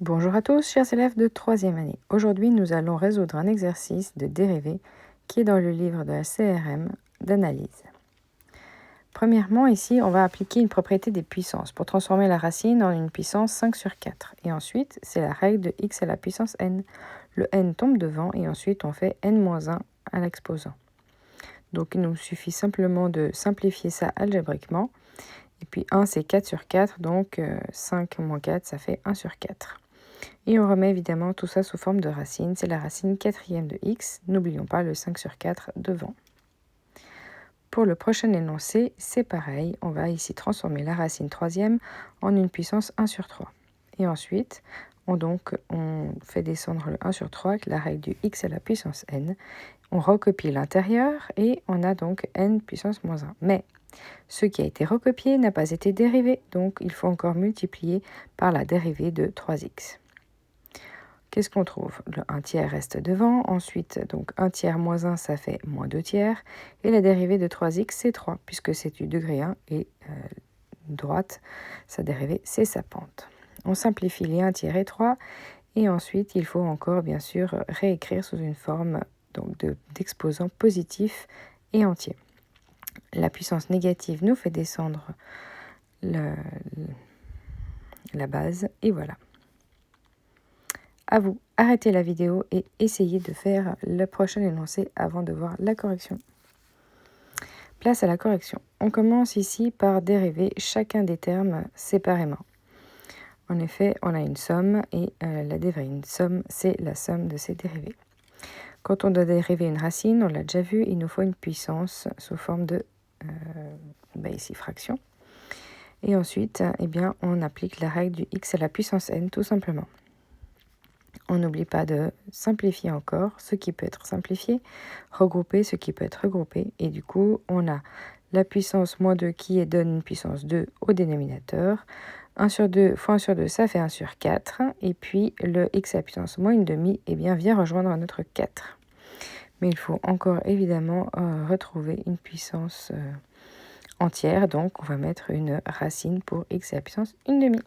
Bonjour à tous, chers élèves de 3e année. Aujourd'hui, nous allons résoudre un exercice de dérivée qui est dans le livre de la CRM d'analyse. Premièrement, ici, on va appliquer une propriété des puissances pour transformer la racine en une puissance 5 sur 4. Et ensuite, c'est la règle de x à la puissance n. Le n tombe devant et ensuite on fait n-1 à l'exposant. Donc il nous suffit simplement de simplifier ça algébriquement. Et puis 1, c'est 4 sur 4, donc 5 moins 4, ça fait 1 sur 4. Et on remet évidemment tout ça sous forme de racine. C'est la racine quatrième de x. N'oublions pas le 5 sur 4 devant. Pour le prochain énoncé, c'est pareil. On va ici transformer la racine troisième en une puissance 1 sur 3. Et ensuite, on fait descendre le 1 sur 3 avec la règle du x à la puissance n. On recopie l'intérieur et on a donc n puissance moins 1. Mais ce qui a été recopié n'a pas été dérivé, donc il faut encore multiplier par la dérivée de 3x. Qu'est-ce qu'on trouve? Le 1 tiers reste devant, ensuite donc 1 tiers moins 1 ça fait moins 2 tiers, et la dérivée de 3x c'est 3, puisque c'est du degré 1 et droite, sa dérivée c'est sa pente. On simplifie les 1 tiers et 3, et ensuite il faut encore bien sûr réécrire sous une forme d'exposant positif et entier. La puissance négative nous fait descendre la base, et voilà. À vous, arrêtez la vidéo et essayez de faire le prochain énoncé avant de voir la correction. Place à la correction. On commence ici par dériver chacun des termes séparément. En effet, on a une somme et la dérivée. Une somme, c'est la somme de ces dérivés. Quand on doit dériver une racine, on l'a déjà vu, il nous faut une puissance sous forme de ici fraction. Et ensuite, on applique la règle du x à la puissance n tout simplement. On n'oublie pas de simplifier encore ce qui peut être simplifié, regrouper ce qui peut être regroupé. Et du coup, on a la puissance moins 2 qui donne une puissance 2 au dénominateur. 1 sur 2 fois 1 sur 2, ça fait 1 sur 4. Et puis le x à la puissance moins une demi vient rejoindre notre 4. Mais il faut encore évidemment retrouver une puissance entière. Donc on va mettre une racine pour x à la puissance une demi.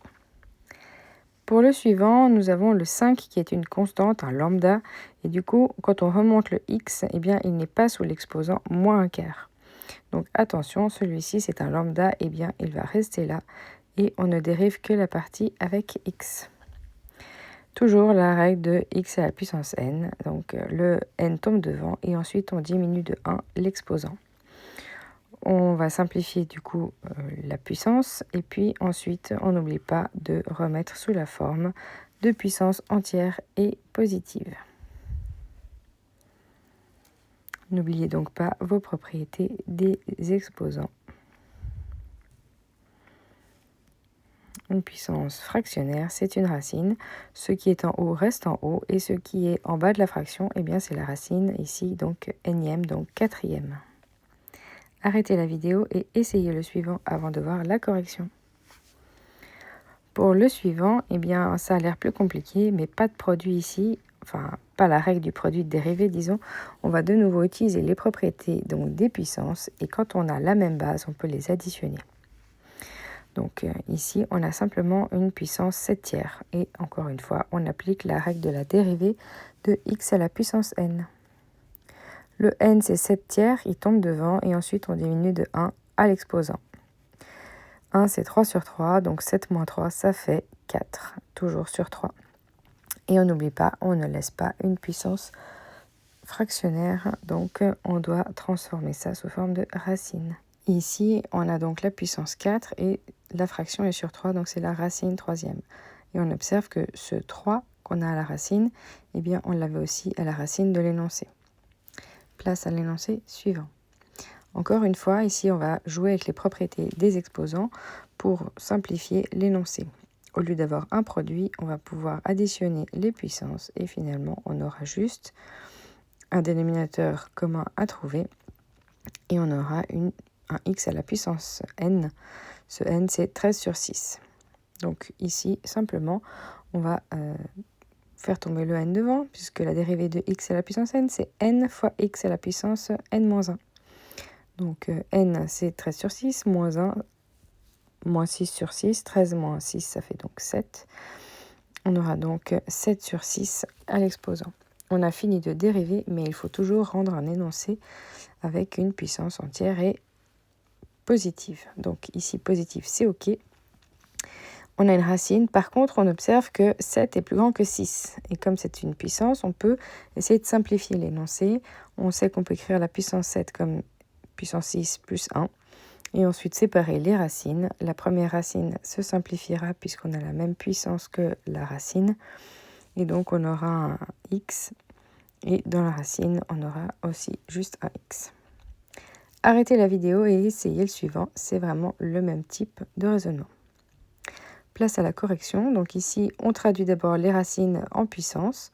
Pour le suivant, nous avons le 5 qui est une constante, un lambda, et du coup, quand on remonte le x, il n'est pas sous l'exposant moins un quart. Donc attention, celui-ci c'est un lambda, il va rester là, et on ne dérive que la partie avec x. Toujours la règle de x à la puissance n, donc le n tombe devant, et ensuite on diminue de 1 l'exposant. On va simplifier du coup la puissance et puis ensuite on n'oublie pas de remettre sous la forme de puissance entière et positive. N'oubliez donc pas vos propriétés des exposants. Une puissance fractionnaire, c'est une racine. Ce qui est en haut reste en haut et ce qui est en bas de la fraction, c'est la racine ici, donc nème, donc quatrième. Arrêtez la vidéo et essayez le suivant avant de voir la correction. Pour le suivant, ça a l'air plus compliqué, mais pas de produit ici, enfin pas la règle du produit de dérivé, disons. On va de nouveau utiliser les propriétés donc des puissances et quand on a la même base, on peut les additionner. Donc ici, on a simplement une puissance 7 tiers. Et encore une fois, on applique la règle de la dérivée de x à la puissance n. Le n, c'est 7 tiers, il tombe devant, et ensuite on diminue de 1 à l'exposant. 1, c'est 3 sur 3, donc 7 moins 3, ça fait 4, toujours sur 3. Et on n'oublie pas, on ne laisse pas une puissance fractionnaire, donc on doit transformer ça sous forme de racine. Ici, on a donc la puissance 4 et la fraction est sur 3, donc c'est la racine troisième. Et on observe que ce 3 qu'on a à la racine, on l'avait aussi à la racine de l'énoncé. Place à l'énoncé suivant. Encore une fois, ici, on va jouer avec les propriétés des exposants pour simplifier l'énoncé. Au lieu d'avoir un produit, on va pouvoir additionner les puissances et finalement, on aura juste un dénominateur commun à trouver et on aura un x à la puissance n. Ce n, c'est 13 sur 6. Donc ici, simplement, on va faire tomber le n devant, puisque la dérivée de x à la puissance n, c'est n fois x à la puissance n-1. Donc n, c'est 13 sur 6, moins 1, moins 6 sur 6, 13 moins 6, ça fait donc 7. On aura donc 7 sur 6 à l'exposant. On a fini de dériver, mais il faut toujours rendre un énoncé avec une puissance entière et positive. Donc ici, positive, c'est OK. On a une racine. Par contre, on observe que 7 est plus grand que 6. Et comme c'est une puissance, on peut essayer de simplifier l'énoncé. On sait qu'on peut écrire la puissance 7 comme puissance 6 plus 1. Et ensuite séparer les racines. La première racine se simplifiera puisqu'on a la même puissance que la racine. Et donc on aura un x. Et dans la racine, on aura aussi juste un x. Arrêtez la vidéo et essayez le suivant. C'est vraiment le même type de raisonnement. Place à la correction. Donc ici, on traduit d'abord les racines en puissance.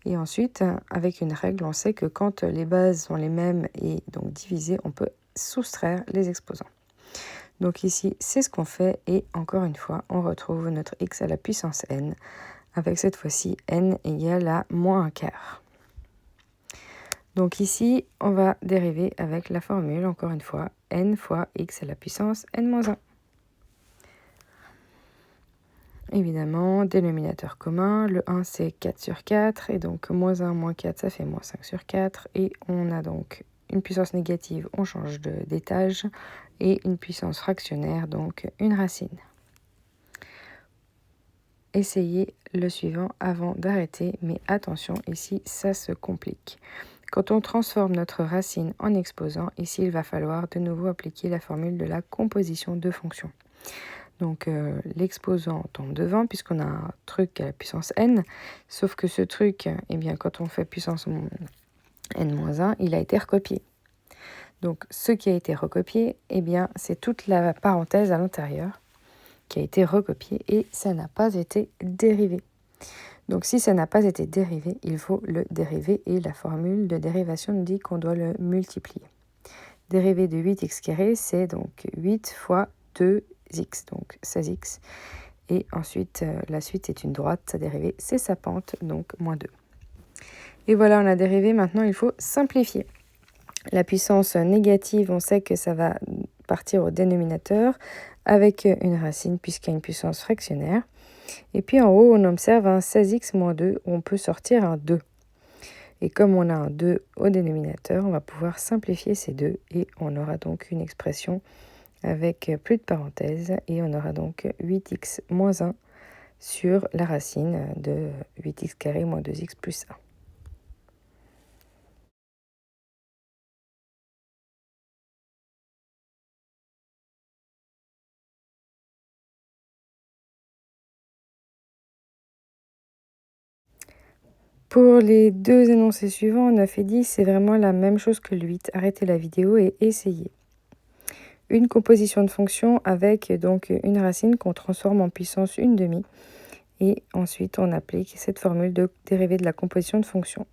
Et ensuite, avec une règle, on sait que quand les bases sont les mêmes et donc divisées, on peut soustraire les exposants. Donc ici, c'est ce qu'on fait. Et encore une fois, on retrouve notre x à la puissance n, avec cette fois-ci n égale à moins un quart. Donc ici, on va dériver avec la formule, encore une fois, n fois x à la puissance n-1. Évidemment, dénominateur commun, le 1 c'est 4 sur 4, et donc moins 1 moins 4 ça fait moins 5 sur 4, et on a donc une puissance négative, on change d'étage, et une puissance fractionnaire, donc une racine. Essayez le suivant avant d'arrêter, mais attention, ici ça se complique. Quand on transforme notre racine en exposant, ici il va falloir de nouveau appliquer la formule de la composition de fonctions. Donc l'exposant tombe devant puisqu'on a un truc à la puissance n, sauf que ce truc, eh bien, quand on fait puissance n-1, il a été recopié. Donc ce qui a été recopié, eh bien, c'est toute la parenthèse à l'intérieur qui a été recopiée et ça n'a pas été dérivé. Donc si ça n'a pas été dérivé, il faut le dériver et la formule de dérivation nous dit qu'on doit le multiplier. Dérivé de 8x carré, c'est donc 8 fois 2x, donc 16x. Et ensuite, la suite est une droite, sa dérivée, c'est sa pente, donc moins 2. Et voilà, on a dérivé. Maintenant, il faut simplifier. La puissance négative, on sait que ça va partir au dénominateur avec une racine puisqu'il y a une puissance fractionnaire. Et puis en haut, on observe un 16x moins 2 où on peut sortir un 2. Et comme on a un 2 au dénominateur, on va pouvoir simplifier ces deux et on aura donc une expression avec plus de parenthèses et on aura donc 8x moins 1 sur la racine de 8x carré moins 2x plus 1. Pour les deux énoncés suivants, 9 et 10, c'est vraiment la même chose que le 8. Arrêtez la vidéo et essayez. Une composition de fonction avec donc une racine qu'on transforme en puissance 1/2. Et ensuite, on applique cette formule de dérivée de la composition de fonction.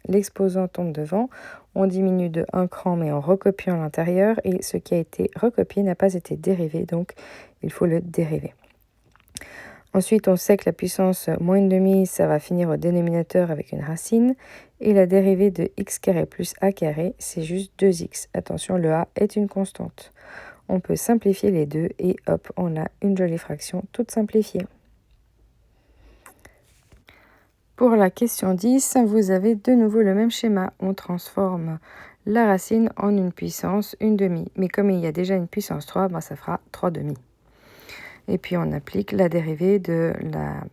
L'exposant tombe devant, on diminue de 1 cran mais en recopiant l'intérieur et ce qui a été recopié n'a pas été dérivé, donc il faut le dériver. Ensuite, on sait que la puissance moins 1/2, ça va finir au dénominateur avec une racine. Et la dérivée de x carré plus a carré, c'est juste 2x. Attention, le a est une constante. On peut simplifier les deux et hop, on a une jolie fraction toute simplifiée. Pour la question 10, vous avez de nouveau le même schéma. On transforme la racine en une puissance 1/2. Mais comme il y a déjà une puissance 3, ben ça fera 3/2. Et puis on applique la dérivée de la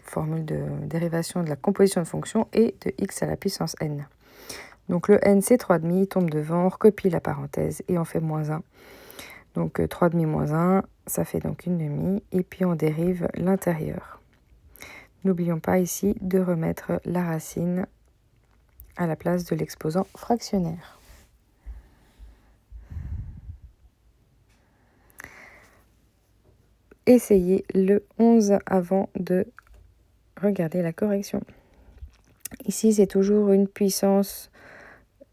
formule de dérivation de la composition de fonction et de x à la puissance n. Donc le n c'est 3/2, il tombe devant, on recopie la parenthèse et on fait moins 1. Donc 3/2 moins 1, ça fait donc 1/2 et puis on dérive l'intérieur. N'oublions pas ici de remettre la racine à la place de l'exposant fractionnaire. Essayez le 11 avant de regarder la correction. Ici, c'est toujours une puissance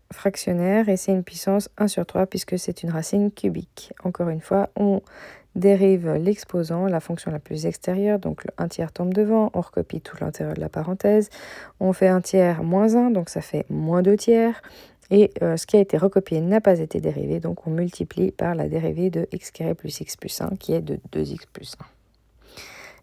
fractionnaire et c'est une puissance 1 sur 3 puisque c'est une racine cubique. Encore une fois, on dérive l'exposant, la fonction la plus extérieure, donc le 1/3 tombe devant, on recopie tout l'intérieur de la parenthèse, on fait 1/3 moins 1, donc ça fait moins 2/3, et ce qui a été recopié n'a pas été dérivé, donc on multiplie par la dérivée de x carré plus x plus 1, qui est de 2x plus 1.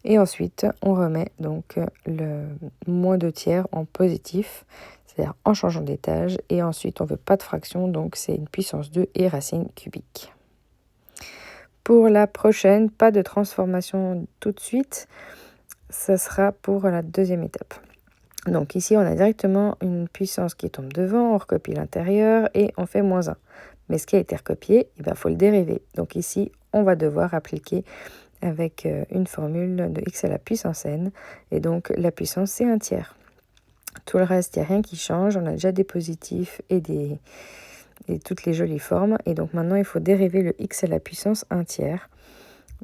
Et ensuite, on remet donc le moins 2 tiers en positif, c'est-à-dire en changeant d'étage. Et ensuite, on ne veut pas de fraction, donc c'est une puissance 2 et racine cubique. Pour la prochaine, pas de transformation tout de suite, ça sera pour la deuxième étape. Donc ici, on a directement une puissance qui tombe devant, on recopie l'intérieur et on fait moins 1. Mais ce qui a été recopié, il faut le dériver. Donc ici, on va devoir appliquer avec une formule de x à la puissance n. Et donc la puissance, c'est 1 tiers. Tout le reste, il n'y a rien qui change. On a déjà des positifs et toutes les jolies formes. Et donc maintenant, il faut dériver le x à la puissance 1 tiers.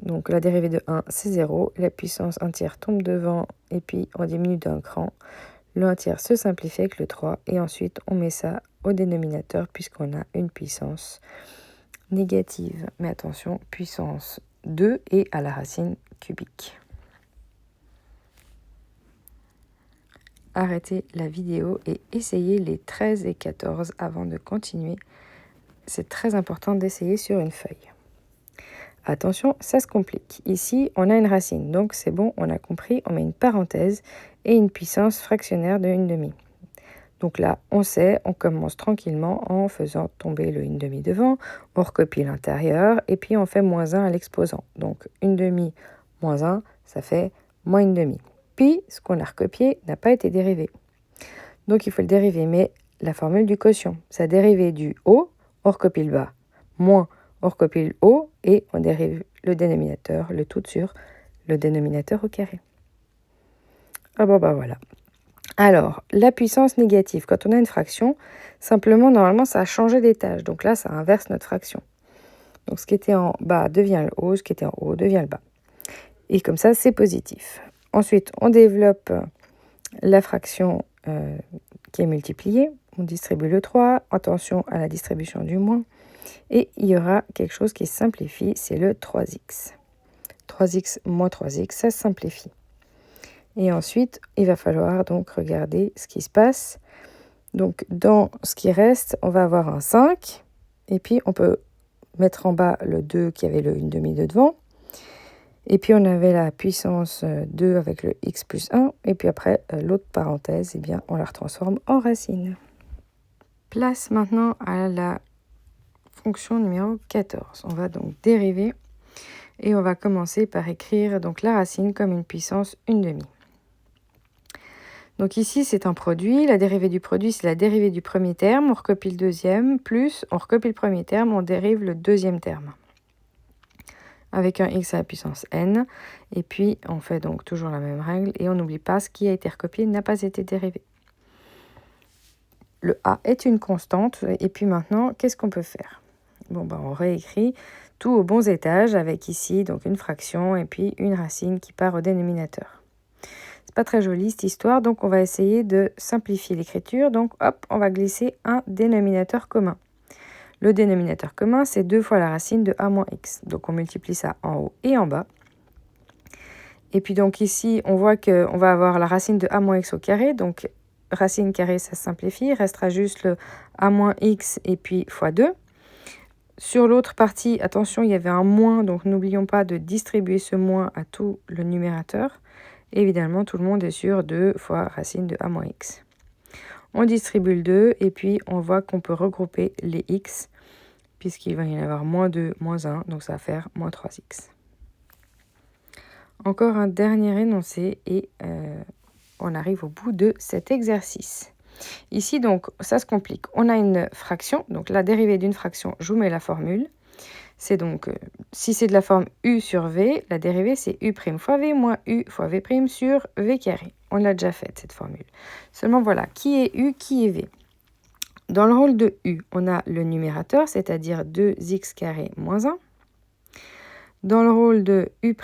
Donc la dérivée de 1, c'est 0. La puissance 1 tiers tombe devant et puis on diminue d'un cran. Le 1 tiers se simplifie avec le 3 et ensuite on met ça au dénominateur puisqu'on a une puissance négative. Mais attention, puissance 2 et à la racine cubique. Arrêtez la vidéo et essayez les 13 et 14 avant de continuer. C'est très important d'essayer sur une feuille. Attention, ça se complique. Ici, on a une racine, donc c'est bon, on a compris, on met une parenthèse et une puissance fractionnaire de 1/2. Donc là, on sait, on commence tranquillement en faisant tomber le 1/2 devant, on recopie l'intérieur et puis on fait moins 1 à l'exposant. Donc 1/2 moins 1, ça fait moins 1/2. Puis, ce qu'on a recopié n'a pas été dérivé. Donc il faut le dériver, mais la formule du quotient, ça dérivé du haut, on recopie le bas, moins on recopie le haut et on dérive le dénominateur, le tout sur le dénominateur au carré. Ah bon, voilà. Alors, la puissance négative, quand on a une fraction, simplement, normalement, ça a changé d'étage. Donc là, ça inverse notre fraction. Donc ce qui était en bas devient le haut, ce qui était en haut devient le bas. Et comme ça, c'est positif. Ensuite, on développe la fraction qui est multipliée. On distribue le 3. Attention à la distribution du moins. Et il y aura quelque chose qui se simplifie, c'est le 3x. 3x moins 3x, ça se simplifie. Et ensuite, il va falloir donc regarder ce qui se passe. Donc, dans ce qui reste, on va avoir un 5. Et puis, on peut mettre en bas le 2 qui avait le 1/2 de devant. Et puis, on avait la puissance 2 avec le x plus 1. Et puis après, l'autre parenthèse, eh bien, on la transforme en racine. Place maintenant à la fonction numéro 14. On va donc dériver et on va commencer par écrire donc la racine comme une puissance 1/2. Donc ici, c'est un produit. La dérivée du produit, c'est la dérivée du premier terme. On recopie le deuxième, plus on recopie le premier terme, on dérive le deuxième terme. Avec un x à la puissance n. Et puis, on fait donc toujours la même règle. Et on n'oublie pas, ce qui a été recopié n'a pas été dérivé. Le a est une constante. Et puis maintenant, qu'est-ce qu'on peut faire ? Bon, on réécrit tout aux bons étages avec ici donc une fraction et puis une racine qui part au dénominateur. C'est pas très joli cette histoire, donc on va essayer de simplifier l'écriture. Donc hop, on va glisser un dénominateur commun. Le dénominateur commun, c'est 2 fois la racine de a moins x. Donc on multiplie ça en haut et en bas. Et puis donc ici, on voit qu'on va avoir la racine de a moins x au carré. Donc racine carrée, ça se simplifie. Il restera juste le a moins x et puis fois 2. Sur l'autre partie, attention, il y avait un moins, donc n'oublions pas de distribuer ce moins à tout le numérateur. Évidemment, tout le monde est sur 2 fois racine de a moins x. On distribue le 2 et puis on voit qu'on peut regrouper les x, puisqu'il va y en avoir moins 2, moins 1, donc ça va faire moins 3x. Encore un dernier énoncé et on arrive au bout de cet exercice. Ici, donc, ça se complique. On a une fraction, donc la dérivée d'une fraction, je vous mets la formule. C'est donc, si c'est de la forme u sur v, la dérivée, c'est u' fois v moins u fois v' sur v carré. On l'a déjà faite, cette formule. Seulement, voilà, qui est u, qui est v. Dans le rôle de u, on a le numérateur, c'est-à-dire 2x carré moins 1. Dans le rôle de u',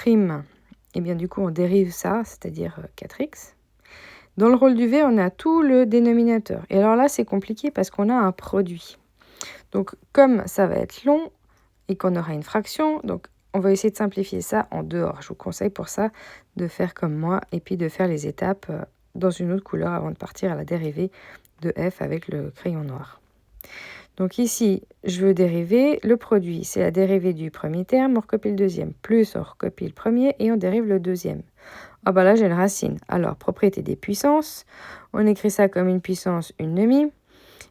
eh bien, du coup, on dérive ça, c'est-à-dire 4x. Dans le rôle du v, on a tout le dénominateur. Et alors là, c'est compliqué parce qu'on a un produit. Donc, comme ça va être long et qu'on aura une fraction, donc on va essayer de simplifier ça en dehors. Je vous conseille pour ça de faire comme moi et puis de faire les étapes dans une autre couleur avant de partir à la dérivée de f avec le crayon noir. Donc ici, je veux dériver le produit. C'est la dérivée du premier terme, on recopie le deuxième. Plus on recopie le premier et on dérive le deuxième. Ah bah là, j'ai une racine. Alors, propriété des puissances. On écrit ça comme une puissance, une demi.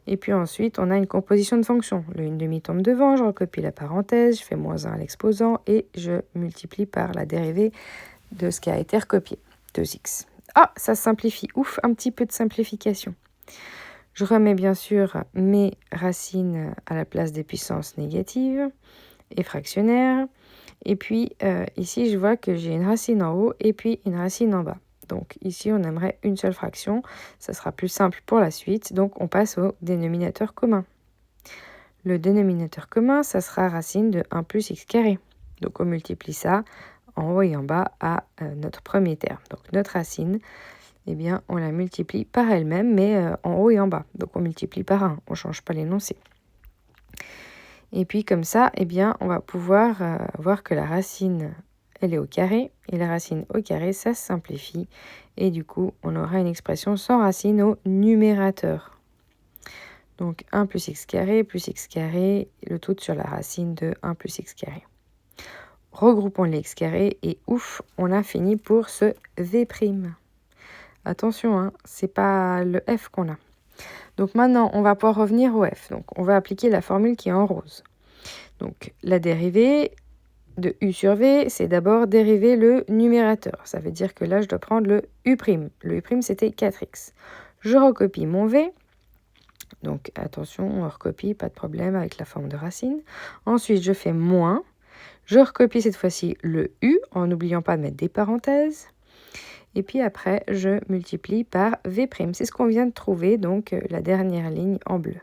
Et puis ensuite, on a une composition de fonctions. Le 1/2 tombe devant, je recopie la parenthèse, je fais -1 à l'exposant et je multiplie par la dérivée de ce qui a été recopié, 2x. Ah, ça simplifie. Ouf, un petit peu de simplification. Je remets bien sûr mes racines à la place des puissances négatives et fractionnaires. Et puis ici, je vois que j'ai une racine en haut et puis une racine en bas. Donc ici, on aimerait une seule fraction. Ça sera plus simple pour la suite. Donc on passe au dénominateur commun. Le dénominateur commun, ça sera racine de 1 plus x carré. Donc on multiplie ça en haut et en bas à notre premier terme. Donc notre racine, eh bien, on la multiplie par elle-même, mais en haut et en bas. Donc on multiplie par 1, on ne change pas l'énoncé. Et puis comme ça, eh bien, on va pouvoir voir que la racine, elle est au carré. Et la racine au carré, ça se simplifie. Et du coup, on aura une expression sans racine au numérateur. Donc 1 plus x carré, le tout sur la racine de 1 plus x carré. Regroupons les x carrés et ouf, on a fini pour ce v'. Attention, hein, c'est pas le f qu'on a. Donc maintenant, on va pouvoir revenir au f. Donc on va appliquer la formule qui est en rose. Donc la dérivée de u sur v, c'est d'abord dériver le numérateur. Ça veut dire que là, je dois prendre le u'. Le u', c'était 4x. Je recopie mon v. Donc attention, on recopie, pas de problème avec la forme de racine. Ensuite, je fais moins. Je recopie cette fois-ci le u, en n'oubliant pas de mettre des parenthèses. Et puis après, je multiplie par v'. C'est ce qu'on vient de trouver, donc la dernière ligne en bleu.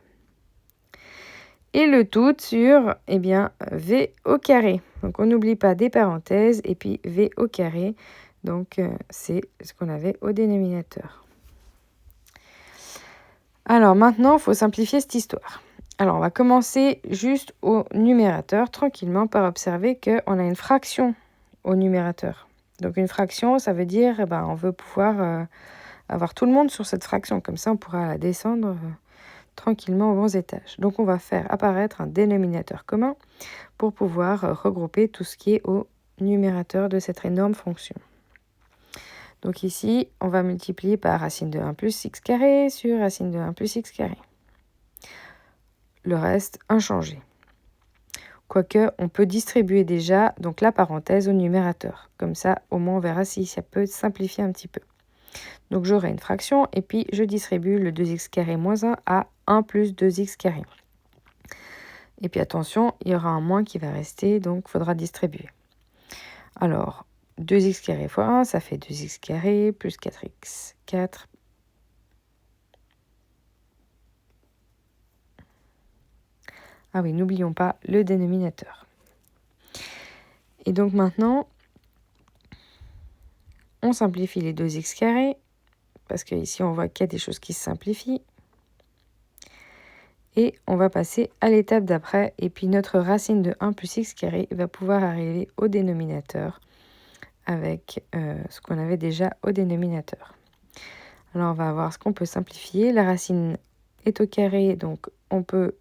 Et le tout sur, eh bien, v au carré. Donc on n'oublie pas des parenthèses et puis v au carré. Donc c'est ce qu'on avait au dénominateur. Alors maintenant, il faut simplifier cette histoire. Alors on va commencer juste au numérateur, tranquillement, par observer qu'on a une fraction au numérateur. Donc une fraction, ça veut dire, eh ben, on veut pouvoir avoir tout le monde sur cette fraction. Comme ça, on pourra la descendre tranquillement aux bons étages. Donc on va faire apparaître un dénominateur commun pour pouvoir regrouper tout ce qui est au numérateur de cette énorme fonction. Donc ici, on va multiplier par racine de 1 plus x carré sur racine de 1 plus x carré. Le reste, inchangé. Quoique, on peut distribuer déjà donc la parenthèse au numérateur. Comme ça, au moins, on verra si ça peut simplifier un petit peu. Donc j'aurai une fraction et puis je distribue le 2x carré moins 1 à 1 plus 2x carré. Et puis attention, il y aura un moins qui va rester, donc il faudra distribuer. Alors, 2x carré fois 1, ça fait 2x carré plus 4x. 4. Ah oui, n'oublions pas le dénominateur. Et donc maintenant, on simplifie les 2x carrés, parce qu'ici on voit qu'il y a des choses qui se simplifient. Et on va passer à l'étape d'après. Et puis notre racine de 1 plus x carré va pouvoir arriver au dénominateur avec ce qu'on avait déjà au dénominateur. Alors on va voir ce qu'on peut simplifier. La racine est au carré, donc on peut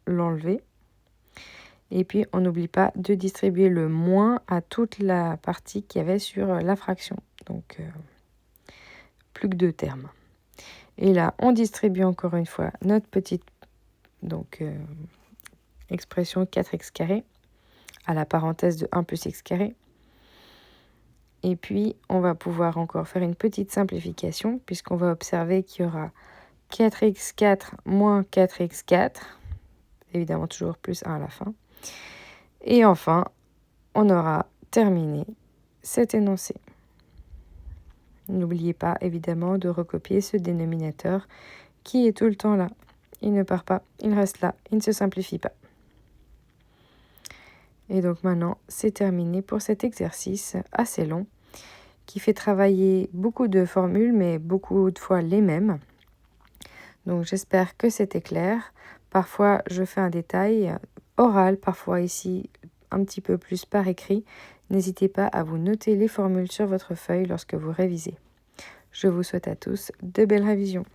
l'enlever. Et puis on n'oublie pas de distribuer le moins à toute la partie qu'il y avait sur la fraction. Donc plus que 2 termes. Et là, on distribue encore une fois notre petite expression 4x carré à la parenthèse de 1 plus x carré. Et puis, on va pouvoir encore faire une petite simplification puisqu'on va observer qu'il y aura 4x4 moins 4x4. Évidemment, toujours plus 1 à la fin. Et enfin, on aura terminé cet énoncé. N'oubliez pas, évidemment, de recopier ce dénominateur qui est tout le temps là. Il ne part pas, il reste là, il ne se simplifie pas. Et donc maintenant, c'est terminé pour cet exercice assez long qui fait travailler beaucoup de formules, mais beaucoup de fois les mêmes. Donc j'espère que c'était clair. Parfois, je fais un détail oral, parfois ici un petit peu plus par écrit. N'hésitez pas à vous noter les formules sur votre feuille lorsque vous révisez. Je vous souhaite à tous de belles révisions.